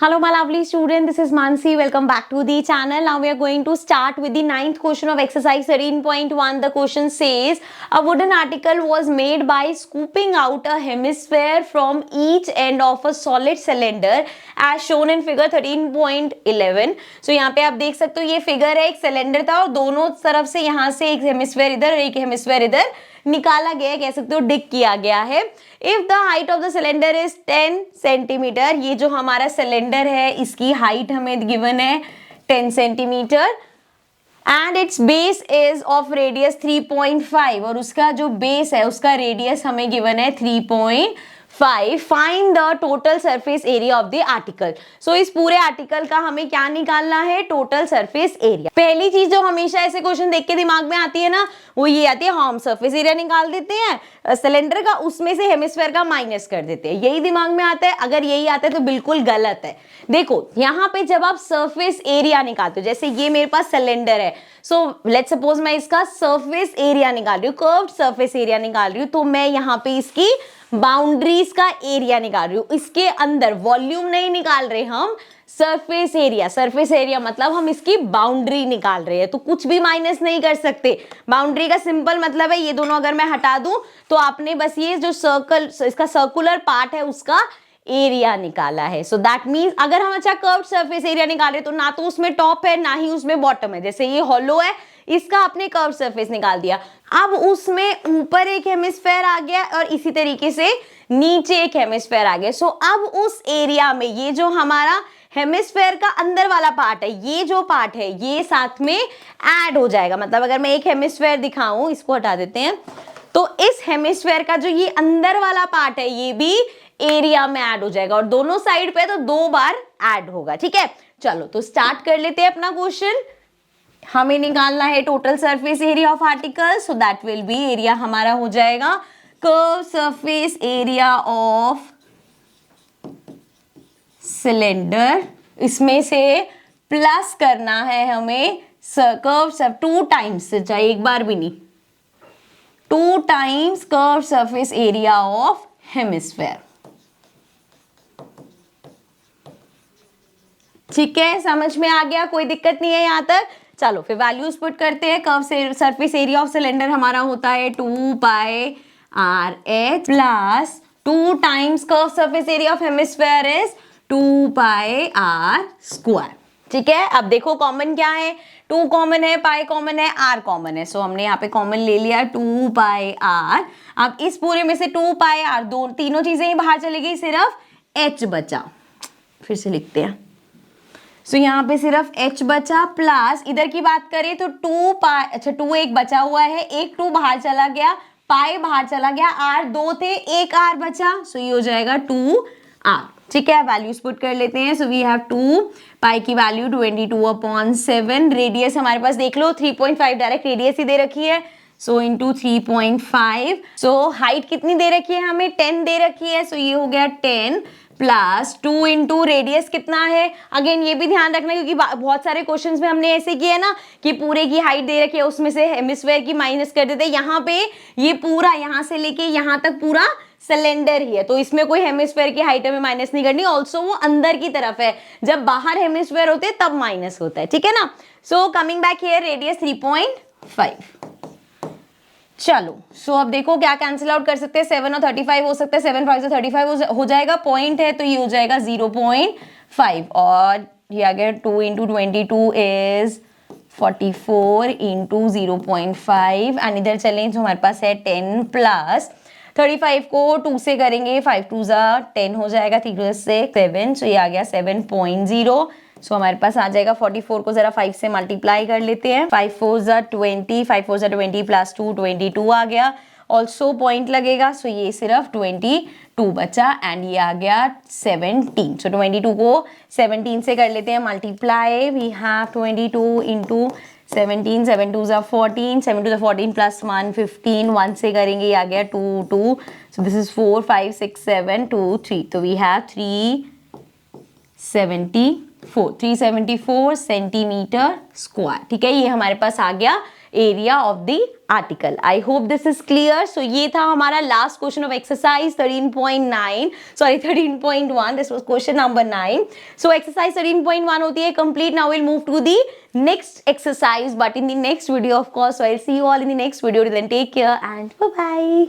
Hello, my lovely student. This is Mansi. Welcome back to the channel. Now we are going to start with the ninth question of exercise 13.1. The question says, a wooden article was made by scooping out a hemisphere from each end of a solid cylinder as shown in figure 13.11. So यहाँ पे आप देख सकते हो ये figure है, एक cylinder था और दोनों तरफ से यहाँ से एक हेमिस्फेयर इधर और एक हेमिस्फेयर इधर निकाला गया है, कह सकते हो डिग किया गया है. If the height of the cylinder is 10 centimetre, ये जो हमारा सिलेंडर है इसकी हाइट हमें गिवन है 10 centimetre and it's base is of radius 3.5 और उसका जो बेस है उसका रेडियस हमें गिवन है 3.5. Find the total surface area of the article. So इस पूरे आर्टिकल का हमें क्या निकालना है? Total surface area. पहली चीज जो हमेशा ऐसे क्वेश्चन देख के दिमाग में आती है ना, वो ये आती है, हम सरफेस एरिया निकाल देते हैं सिलेंडर का, उसमें से हेमिस्फेयर का माइनस कर देते हैं, यही दिमाग में आता है. अगर यही आता है तो बिल्कुल गलत है. देखो यहाँ पे जब आप सरफेस एरिया निकालते हो, जैसे ये मेरे पास सिलेंडर है, सो लेट्स सपोज मैं इसका सरफेस एरिया निकाल रही हूँ, कर्व्ड सरफेस एरिया निकाल रही हूँ, तो मैं यहाँ पे इसकी बाउंड्रीज का एरिया निकाल रही हूँ. इसके अंदर वॉल्यूम नहीं निकाल रहे हम, सरफेस एरिया. सरफेस एरिया मतलब हम इसकी बाउंड्री निकाल रहे हैं, तो कुछ भी माइनस नहीं कर सकते. बाउंड्री का सिंपल मतलब है ये दोनों अगर मैं हटा दूं तो आपने बस ये जो सर्कल, इसका सर्कुलर पार्ट है उसका एरिया निकाला है. सो दैट मीन्स अगर हम अच्छा कर्व्ड सरफेस एरिया निकाले तो ना तो उसमें टॉप है ना ही उसमें बॉटम है. जैसे ये हॉलो है, इसका आपने कर्व सरफेस निकाल दिया, अब उसमें ऊपर एक हेमिस्फेयर आ गया और इसी तरीके से नीचे एक हेमिस्फेयर आ गया. सो अब उस एरिया में ये जो हमारा हेमिस्फेयर का अंदर वाला पार्ट है, ये जो पार्ट है ये साथ में ऐड हो जाएगा. मतलब अगर मैं एक हेमिस्फेयर दिखाऊं, इसको हटा देते हैं, तो इस हेमिस्फेयर का जो ये अंदर वाला पार्ट है ये भी एरिया में ऐड हो जाएगा और दोनों साइड पे तो 2 बार ऐड होगा. ठीक है, चलो तो स्टार्ट कर लेते हैं अपना क्वेश्चन. हमें निकालना है total surface area of article, so that will be, area हमारा हो जाएगा curve surface area of cylinder. इसमें से प्लस करना है हमें कर्व सब 2 टाइम्स, चाहे एक बार भी नहीं, 2 times curve surface area of hemisphere. ठीक है, समझ में आ गया, कोई दिक्कत नहीं है यहाँ तक. चलो फिर वैल्यूज पुट करते हैं. Curve surface area of cylinder हमारा होता है 2 pi R H plus 2 times curve surface area of hemisphere is 2 pi R square. ठीक है, अब देखो कॉमन क्या है, 2 कॉमन है, पाई कॉमन है, आर कॉमन है. सो हमने यहाँ पे कॉमन ले लिया 2 पाई आर. अब इस पूरे में से 2 पाई आर, तीनों चीजें ही बाहर चली गई, सिर्फ एच बचा. फिर से लिखते हैं. सो यहाँ पे सिर्फ h बचा प्लस इधर की बात करें तो 2 पाई, अच्छा 2 एक बचा हुआ है, एक 2 बाहर चला गया, पाई बाहर चला गया, r 2 थे, एक r बचा, सो ये हो जाएगा 2r. ठीक है, वैल्यूज पुट कर लेते हैं. सो वी हैव 2 पाई की वैल्यू 22/7. रेडियस हमारे पास देख लो 3.5 डायरेक्ट रेडियस ही दे रखी है, सो इंटू 3.5. सो हाइट कितनी दे रखी है हमें? 10 दे रखी है, सो ये हो गया 10 प्लस 2 इंटू रेडियस कितना है. अगेन ये भी ध्यान रखना क्योंकि बहुत सारे क्वेश्चंस में हमने ऐसे किए ना कि पूरे की हाइट दे रखी है, उसमें से हेमिस्फेयर की माइनस कर देते हैं. यहाँ पे ये पूरा यहाँ से लेके यहाँ तक पूरा सिलेंडर ही है, तो इसमें कोई हेमिस्फेयर की हाइट हमें माइनस नहीं करनी. ऑल्सो वो अंदर की तरफ है, जब बाहर हेमिस्फेयर होते हैं तब माइनस होता है. ठीक है ना. So coming back here, radius 3.5. चलो सो अब देखो क्या कैंसिल आउट कर सकते हैं, 7 और 35 हो सकता है, 7 5 से 35 हो जाएगा. पॉइंट है तो ये हो जाएगा 0.5 और ये आ गया 2 इंटू 22 इज 44 इंटू 0.5 एंड इधर चलें तो हमारे पास है 10 प्लस 35 को 2 से करेंगे, 5 2 10 हो जाएगा, 3 2 7, सो ये आ गया 7.0. सो हमारे पास आ जाएगा 44 को जरा 5 से मल्टीप्लाई कर लेते हैं. 5 4 20, 5 4 20 प्लस 2 22 आ गया. ऑल्सो पॉइंट लगेगा, सो ये सिर्फ 22 बचा एंड ये आ गया 17. सो 22 को 17 से कर लेते हैं मल्टीप्लाई. वी हैव 22 इंटू 17, 7 2 14, 7 2 14 प्लस 1 15, 1 से करेंगे ये आ गया 2 2. So this is 4 5 6 7 2 3. तो वी हैव 374 सेंटीमीटर स्क्वायर. ठीक है, ये हमारे पास आ गया area of the article. I hope this is clear. So ये था हमारा last question of exercise 13.9, sorry 13.1, this was question number 9। So exercise 13.1 होती है complete. Now will move to the next exercise, but in the next video of course. So I'll see you all in the next video. Till then, take care and bye bye.